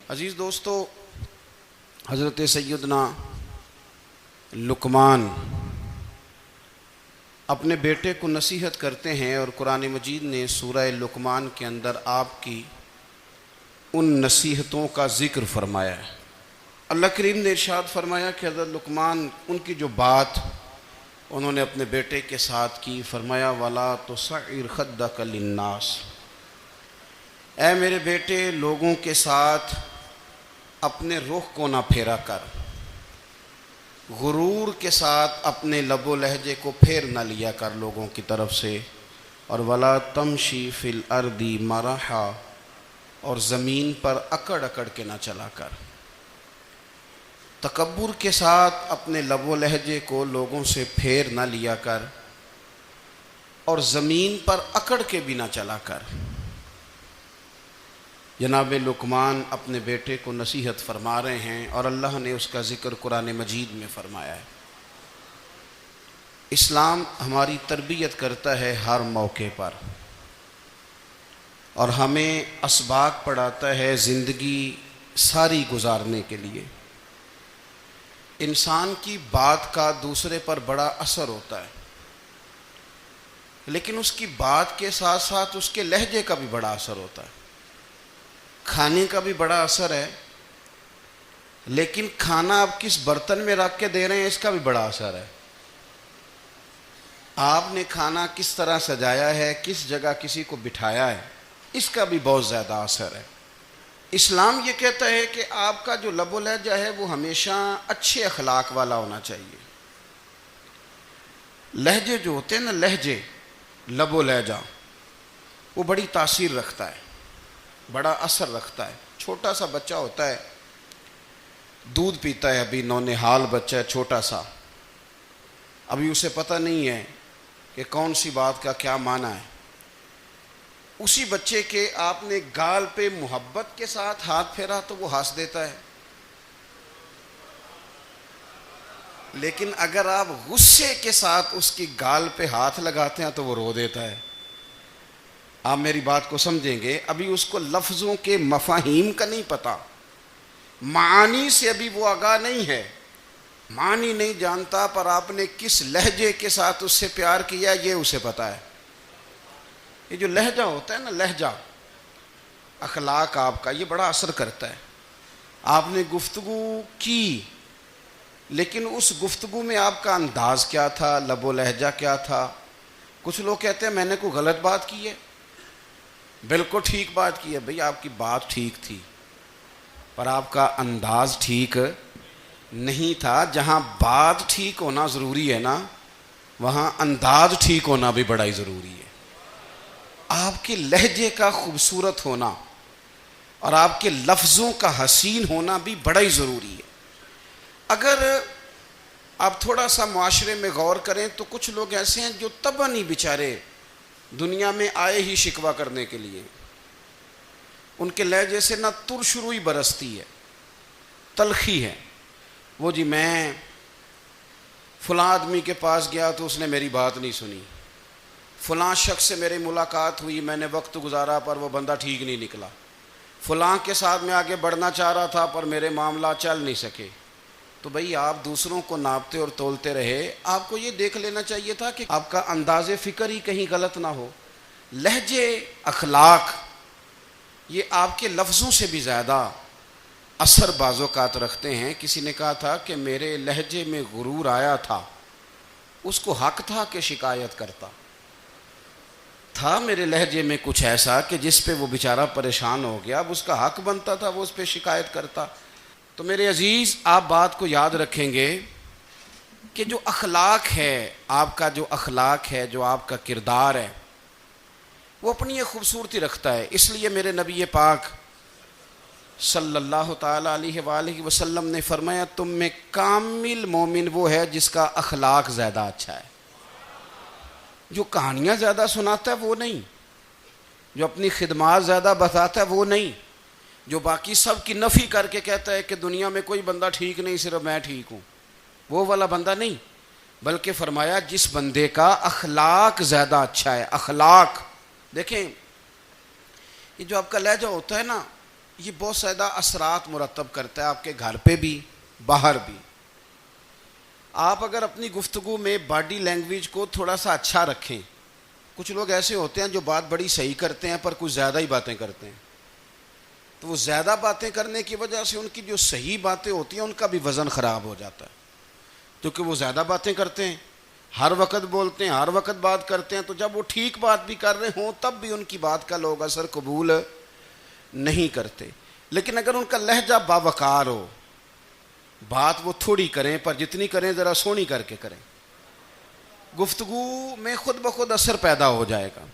عزیز دوستو، حضرت سیدنا لقمان اپنے بیٹے کو نصیحت کرتے ہیں، اور قرآن مجید نے سورہ لقمان کے اندر آپ کی ان نصیحتوں کا ذکر فرمایا ہے۔ اللہ کریم نے ارشاد فرمایا کہ حضرت لقمان ان کی جو بات انہوں نے اپنے بیٹے کے ساتھ کی، فرمایا وَلَا تُصَعِّرْ خَدَّكَ لِلنَّاسِ، اے میرے بیٹے لوگوں کے ساتھ اپنے رخ کو نہ پھیرا کر، غرور کے ساتھ اپنے لب و لہجے کو پھیر نہ لیا کر لوگوں کی طرف سے، اور وَلَا تَمْشِي فِي الْأَرْضِ مَرَحًا، اور زمین پر اکڑ اکڑ کے نہ چلا کر۔ تکبر کے ساتھ اپنے لب و لہجے کو لوگوں سے پھیر نہ لیا کر، اور زمین پر اکڑ کے بھی نہ چلا کر۔ جناب لقمان اپنے بیٹے کو نصیحت فرما رہے ہیں، اور اللہ نے اس کا ذکر قرآن مجید میں فرمایا ہے۔ اسلام ہماری تربیت کرتا ہے ہر موقع پر، اور ہمیں اسباق پڑھاتا ہے زندگی ساری گزارنے کے لیے۔ انسان کی بات کا دوسرے پر بڑا اثر ہوتا ہے، لیکن اس کی بات کے ساتھ ساتھ اس کے لہجے کا بھی بڑا اثر ہوتا ہے۔ کھانے کا بھی بڑا اثر ہے، لیکن کھانا آپ کس برتن میں رکھ کے دے رہے ہیں اس کا بھی بڑا اثر ہے۔ آپ نے کھانا کس طرح سجایا ہے، کس جگہ کسی کو بٹھایا ہے، اس کا بھی بہت زیادہ اثر ہے۔ اسلام یہ کہتا ہے کہ آپ کا جو لب و لہجہ ہے وہ ہمیشہ اچھے اخلاق والا ہونا چاہیے۔ لہجے جو ہوتے ہیں نا، لہجے، لب و لہجہ، وہ بڑی تاثیر رکھتا ہے، بڑا اثر رکھتا ہے۔ چھوٹا سا بچہ ہوتا ہے، دودھ پیتا ہے، ابھی نونہال بچہ ہے چھوٹا سا، ابھی اسے پتہ نہیں ہے کہ کون سی بات کا کیا معنی ہے۔ اسی بچے کے آپ نے گال پہ محبت کے ساتھ ہاتھ پھیرا تو وہ ہنس دیتا ہے، لیکن اگر آپ غصے کے ساتھ اس کی گال پہ ہاتھ لگاتے ہیں تو وہ رو دیتا ہے۔ آپ میری بات کو سمجھیں گے، ابھی اس کو لفظوں کے مفاہیم کا نہیں پتہ، معانی سے ابھی وہ آگاہ نہیں ہے، معنی نہیں جانتا، پر آپ نے کس لہجے کے ساتھ اس سے پیار کیا یہ اسے پتہ ہے۔ یہ جو لہجہ ہوتا ہے نا، لہجہ، اخلاق آپ کا، یہ بڑا اثر کرتا ہے۔ آپ نے گفتگو کی، لیکن اس گفتگو میں آپ کا انداز کیا تھا، لب و لہجہ کیا تھا۔ کچھ لوگ کہتے ہیں میں نے کوئی غلط بات کی ہے، بالکل ٹھیک بات کی ہے۔ بھئی آپ کی بات ٹھیک تھی، پر آپ کا انداز ٹھیک نہیں تھا۔ جہاں بات ٹھیک ہونا ضروری ہے نا، وہاں انداز ٹھیک ہونا بھی بڑا ہی ضروری ہے۔ آپ کے لہجے کا خوبصورت ہونا اور آپ کے لفظوں کا حسین ہونا بھی بڑا ہی ضروری ہے۔ اگر آپ تھوڑا سا معاشرے میں غور کریں تو کچھ لوگ ایسے ہیں جو طبعاً ہی بیچارے دنیا میں آئے ہی شکوہ کرنے کے لیے، ان کے لہجے سے نہ ترش روئی برستی ہے، تلخی ہے۔ وہ جی میں فلاں آدمی کے پاس گیا تو اس نے میری بات نہیں سنی، فلاں شخص سے میری ملاقات ہوئی، میں نے وقت گزارا پر وہ بندہ ٹھیک نہیں نکلا، فلاں کے ساتھ میں آگے بڑھنا چاہ رہا تھا پر میرے معاملات چل نہیں سکے۔ تو بھئی آپ دوسروں کو ناپتے اور تولتے رہے، آپ کو یہ دیکھ لینا چاہیے تھا کہ آپ کا انداز فکر ہی کہیں غلط نہ ہو۔ لہجے، اخلاق، یہ آپ کے لفظوں سے بھی زیادہ اثر بعض اوقات رکھتے ہیں۔ کسی نے کہا تھا کہ میرے لہجے میں غرور آیا تھا، اس کو حق تھا کہ شکایت کرتا تھا، میرے لہجے میں کچھ ایسا کہ جس پہ وہ بیچارہ پریشان ہو گیا، اب اس کا حق بنتا تھا وہ اس پہ شکایت کرتا۔ تو میرے عزیز، آپ بات کو یاد رکھیں گے کہ جو اخلاق ہے، آپ کا جو اخلاق ہے، جو آپ کا کردار ہے، وہ اپنی ایک خوبصورتی رکھتا ہے۔ اس لیے میرے نبی پاک صلی اللہ تعالیٰ علیہ وآلہ وسلم نے فرمایا تم میں کامل مومن وہ ہے جس کا اخلاق زیادہ اچھا ہے۔ جو کہانیاں زیادہ سناتا ہے وہ نہیں، جو اپنی خدمات زیادہ بتاتا ہے وہ نہیں، جو باقی سب کی نفی کر کے کہتا ہے کہ دنیا میں کوئی بندہ ٹھیک نہیں، صرف میں ٹھیک ہوں، وہ والا بندہ نہیں، بلکہ فرمایا جس بندے کا اخلاق زیادہ اچھا ہے۔ اخلاق دیکھیں، یہ جو آپ کا لہجہ ہوتا ہے نا، یہ بہت زیادہ اثرات مرتب کرتا ہے آپ کے گھر پہ بھی باہر بھی. آپ اگر اپنی گفتگو میں باڈی لینگویج کو تھوڑا سا اچھا رکھیں. کچھ لوگ ایسے ہوتے ہیں جو بات بڑی صحیح کرتے ہیں پر کچھ زیادہ ہی باتیں کرتے ہیں, تو وہ زیادہ باتیں کرنے کی وجہ سے ان کی جو صحیح باتیں ہوتی ہیں ان کا بھی وزن خراب ہو جاتا ہے, کیونکہ وہ زیادہ باتیں کرتے ہیں, ہر وقت بولتے ہیں, ہر وقت بات کرتے ہیں. تو جب وہ ٹھیک بات بھی کر رہے ہوں تب بھی ان کی بات کا لوگ اثر قبول نہیں کرتے. لیکن اگر ان کا لہجہ باوقار ہو, بات وہ تھوڑی کریں پر جتنی کریں ذرا سونی کر کے کریں, گفتگو میں خود بخود اثر پیدا ہو جائے گا.